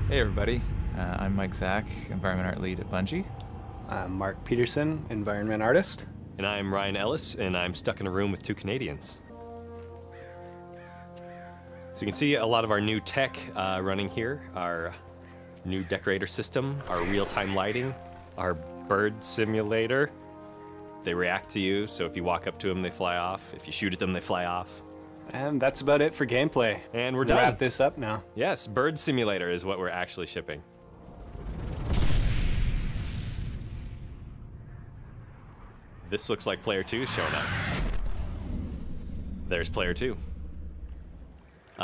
Hey everybody, I'm Mike Zach, Environment Art Lead at Bungie. I'm Mark Peterson, Environment Artist. And I'm Ryan Ellis, and I'm stuck in a room with two Canadians. So you can see a lot of our new tech running here, our new decorator system, our real-time lighting, our bird simulator. They react to you, so if you walk up to them, they fly off. If you shoot at them, they fly off. And that's about it for gameplay. And we're We'll done. wrap this up now. Yes, bird simulator is what we're actually shipping. This looks like player 2 showing up. There's player 2.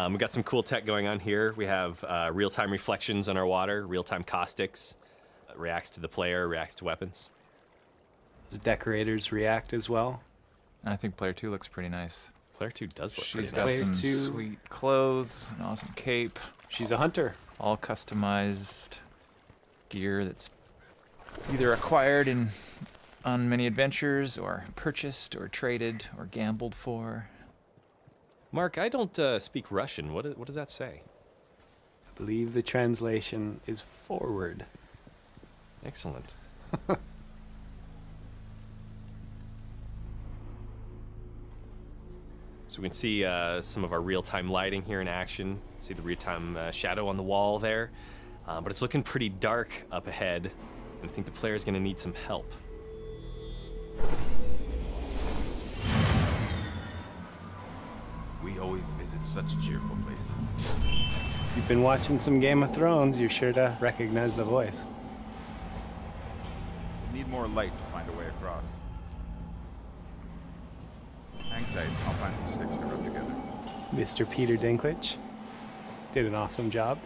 We've got some cool tech going on here. We have real-time reflections on our water, real-time caustics, reacts to the player, reacts to weapons. Those decorators react as well. And I think player 2 looks pretty nice. Player 2 does look She's pretty got nice. Player some 2. sweet clothes, an awesome cape, She's a hunter. all customized gear that's either acquired on many adventures or purchased or traded or gambled for. Mark, I don't speak Russian. What does that say? I believe the translation is forward. Excellent. So we can see some of our real-time lighting here in action. See the real-time shadow on the wall there. But it's looking pretty dark up ahead. And I think the player's going to need some help. We always visit such cheerful places. If you've been watching some Game of Thrones, you're sure to recognize the voice. We need more light to find a way across. Hang tight, I'll find some sticks to rub together. Mr. Peter Dinklage did an awesome job.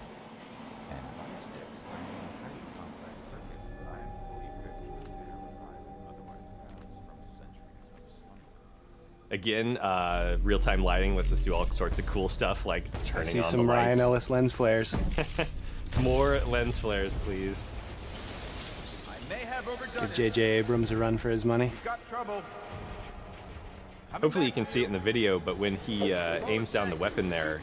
And by sticks, I mean highly complex circuits that I am fully equipped to repair, revive, and otherwise balance from centuries of slumber. Again, real-time lighting lets us do all sorts of cool stuff like I turning see on some the Ryan lights. Ellis lens flares. More lens flares, please. I may have overdone Give it. J.J. Abrams a run for his money. Got trouble. Hopefully you can see it in the video, but when he aims down the weapon there,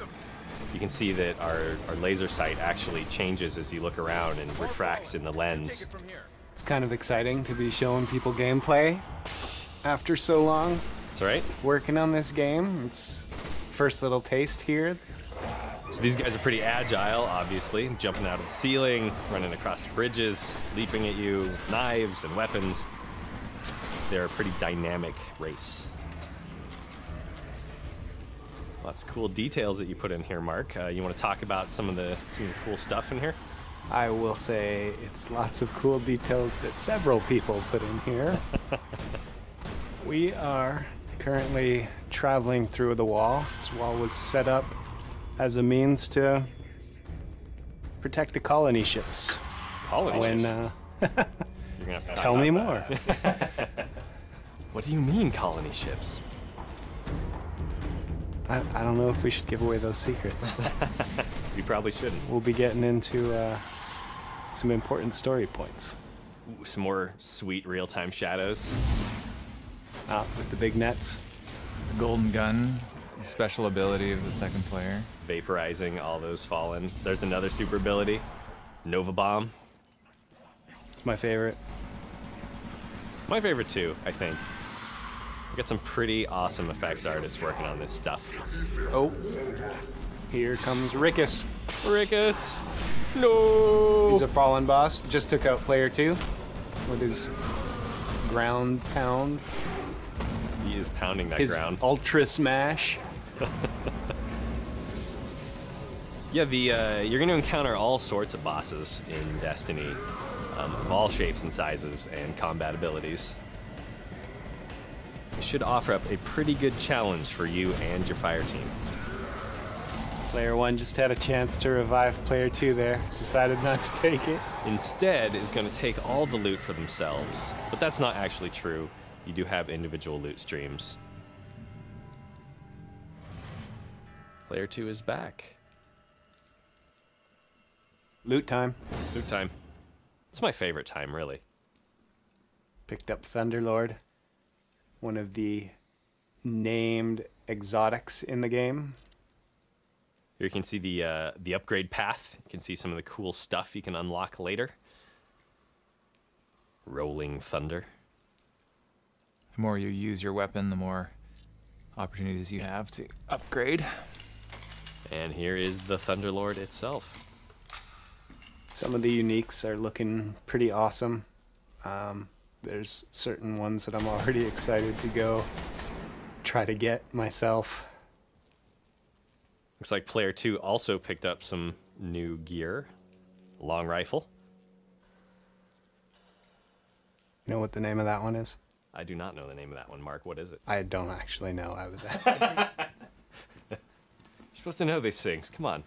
you can see that our laser sight actually changes as you look around and refracts in the Take lens. it from here. It's kind of exciting to be showing people gameplay after so long That's right. working on this game. It's first little taste here. So these guys are pretty agile, obviously, jumping out of the ceiling, running across bridges, leaping at you, knives and weapons. They're a pretty dynamic race. Lots of cool details that you put in here, Mark. You want to talk about some of the cool stuff in here? I will say it's lots of cool details that several people put in here. We are currently traveling through the wall. This wall was set up as a means to protect the colony ships. Colony When ships. You're gonna have to talk tell me about more. that. What do you mean, colony ships? I don't know if we should give away those secrets. We probably shouldn't. We'll be getting into some important story points. Ooh, some more sweet real-time shadows. With the big nets. It's a golden gun, special ability of the second player. Vaporizing all those fallen. There's another super ability, Nova Bomb. It's my favorite. My favorite too, I think. We got some pretty awesome effects artists working on this stuff. Oh, here comes Rickus. Rickus! No! He's a fallen boss. Just took out player 2 with his ground pound. He is pounding that His ground. ultra smash. Yeah, you're going to encounter all sorts of bosses in Destiny, of all shapes and sizes and combat abilities. It should offer up a pretty good challenge for you and your fire team. Player 1 just had a chance to revive player 2 there. Decided not to take it. Instead is going to take all the loot for themselves, but that's not actually true. You do have individual loot streams. Player 2 is back. Loot time. Loot time. It's my favorite time, really. Picked up Thunderlord. One of the named exotics in the game. Here you can see the upgrade path. You can see some of the cool stuff you can unlock later. Rolling Thunder. The more you use your weapon, the more opportunities you have to upgrade. And here is the Thunderlord itself. Some of the uniques are looking pretty awesome. There's certain ones that I'm already excited to go try to get myself. Looks like player 2 also picked up some new gear. Long rifle. You know what the name of that one is? I do not know the name of that one, Mark. What is it? I don't actually know. I was asking. You're supposed to know these things. Come on.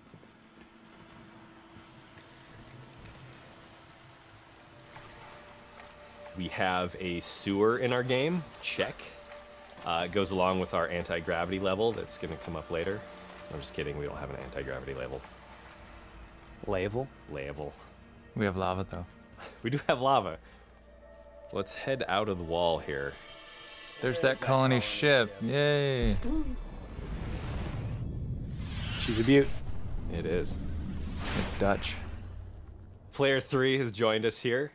We have a sewer in our game. Check. It goes along with our anti-gravity level. That's going to come up later. I'm just kidding. We don't have an anti-gravity level. Label? Level. We have lava, though. We do have lava. Let's head out of the wall here. There's that colony ship. Yay. She's a beaut. It is. It's Dutch. Player 3 has joined us here.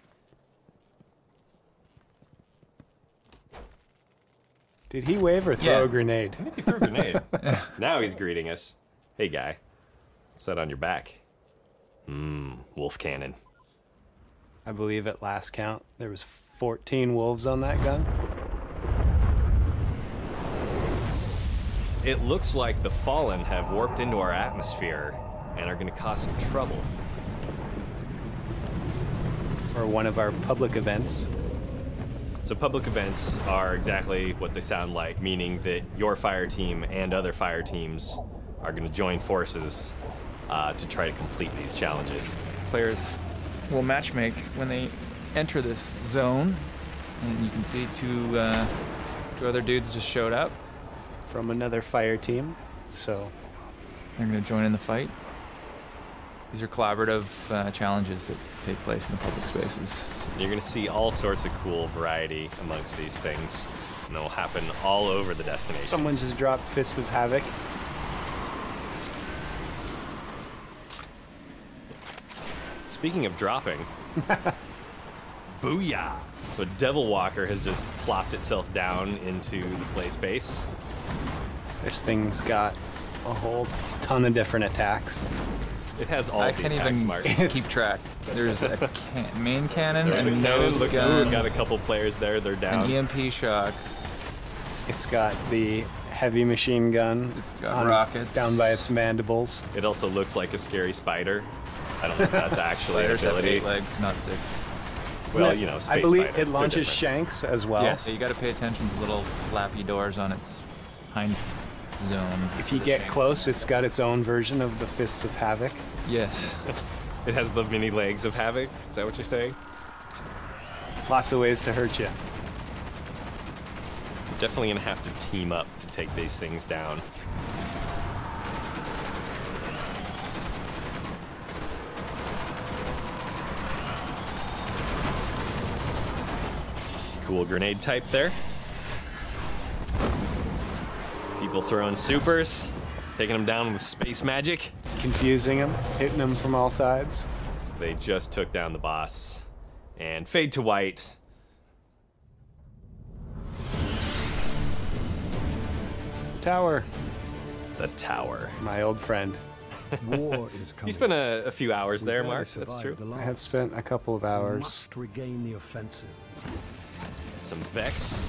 Did he wave or throw Yeah. a grenade? He threw a grenade. Now he's greeting us. Hey, guy. What's that on your back? Wolf cannon. I believe at last count there was 14 wolves on that gun. It looks like the Fallen have warped into our atmosphere and are going to cause some trouble. Or one of our public events. So public events are exactly what they sound like, meaning that your fire team and other fire teams are going to join forces to try to complete these challenges. Players will matchmake when they enter this zone, and you can see two other dudes just showed up. From another fire team, so They're going to join in the fight. These are collaborative challenges that take place in the public spaces. You're going to see all sorts of cool variety amongst these things, and they'll happen all over the destination. someone just dropped Fist of Havoc. Speaking of dropping, booyah! So Devil Walker has just plopped itself down into the play space. This thing's got a whole ton of different attacks. It has all I the can't attacks, even Mark. keep track. There's a main cannon, There's a a cannon. nose Looks gun, like we've got a couple players there. They're down. an EMP shock. It's got the heavy machine gun It's got rockets. down by its mandibles. It also looks like a scary spider. I don't know if that's actually an Spiders have ability. 8 legs, not 6. Well, Isn't it- you know, space I believe spider. it They're launches different. shanks as well. Yes. You got to pay attention to the little flappy doors on its hind zone. If you The get shanks. close, it's got its own version of the Fists of Havoc. Yes. It has the mini legs of Havoc. Is that what you're saying? Lots of ways to hurt you. We're definitely gonna have to team up to take these things down. Cool grenade type there. People throwing supers, taking them down with space magic. Confusing them, hitting them from all sides. They just took down the boss. And fade to white. Tower, The tower. my old friend. War is coming. You spent a few hours We there, barely Mark. That's survived true. the I last. have spent a couple of We hours. must regain the offensive. Some Vex.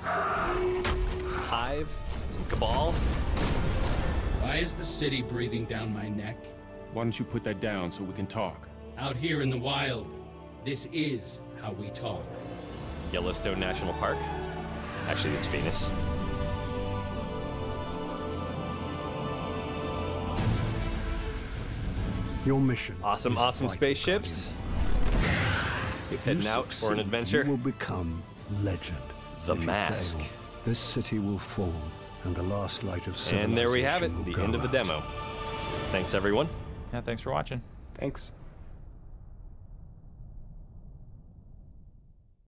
Some Hive. Some Cabal. Why is the city breathing down my neck? Why don't you put that down so we can talk? Out here in the wild, this is how we talk. Yellowstone National Park. Actually, it's Venus. Your mission. Awesome, is awesome vital, spaceships. If Heading you out for an succeed, adventure. You will become legend. The If you Mask. fail, this city will fall, and the last light of civilization And there we have it, will the go end of the out. demo. Thanks, everyone. Yeah, thanks for watching. Thanks.